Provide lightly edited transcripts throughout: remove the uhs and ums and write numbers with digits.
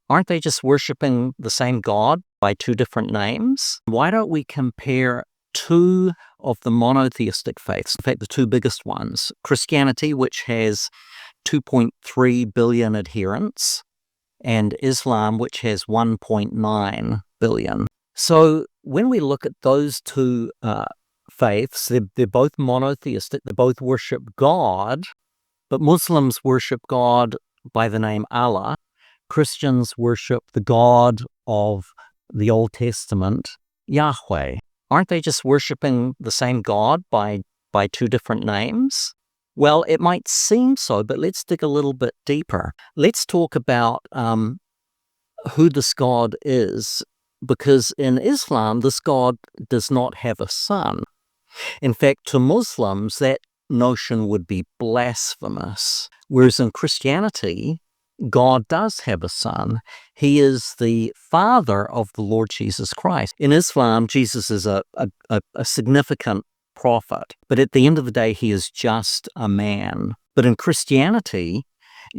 Aren't they just worshiping the same God by two different names? Why don't we compare two of the monotheistic faiths, in fact, the two biggest ones, Christianity, which has 2.3 billion adherents, and Islam, which has 1.9 billion. So when we look at those two faiths, they're both monotheistic, they both worship God, but Muslims worship God by the name Allah. Christians worship the God of the Old Testament, Yahweh. Aren't they just worshiping the same God by two different names? Well, it might seem so, but let's dig a little bit deeper. Let's talk about who this God is, because in Islam, this God does not have a son. In fact, to Muslims, that notion would be blasphemous. Whereas in Christianity, God does have a son. He is the father of the Lord Jesus Christ. In Islam, Jesus is a significant prophet, but at the end of the day, he is just a man. But in Christianity,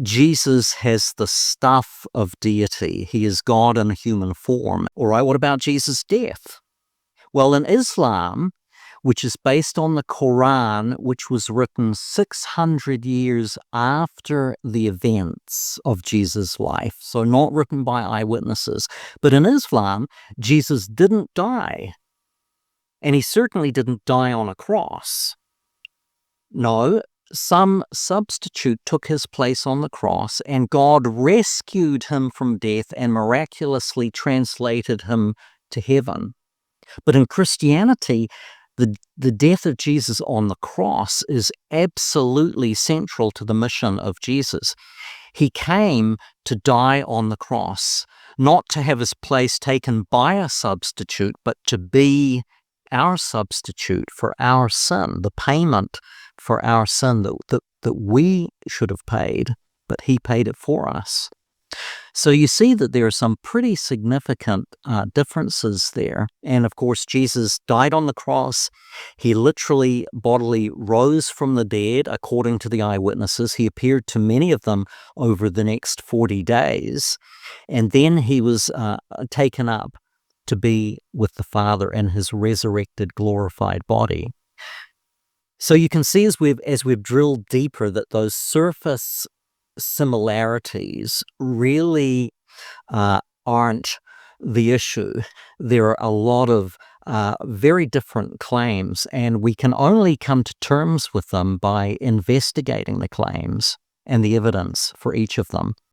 Jesus has the stuff of deity. He is God in human form. All right, what about Jesus' death? Well, in Islam, which is based on the Quran, which was written 600 years after the events of Jesus' life, so not written by eyewitnesses. But in Islam, Jesus didn't die, and he certainly didn't die on a cross. No, some substitute took his place on the cross, and God rescued him from death and miraculously translated him to heaven. But in Christianity, the death of Jesus on the cross is absolutely central to the mission of Jesus. He came to die on the cross, not to have his place taken by a substitute, but to be our substitute for our sin, the payment for our sin that we should have paid, but he paid it for us. So you see that there are some pretty significant differences there. And of course, Jesus died on the cross. He literally bodily rose from the dead, according to the eyewitnesses. He appeared to many of them over the next 40 days. And then he was taken up to be with the Father in his resurrected, glorified body. So you can see as we've drilled deeper that those surface similarities really aren't the issue. There are a lot of very different claims, and we can only come to terms with them by investigating the claims and the evidence for each of them.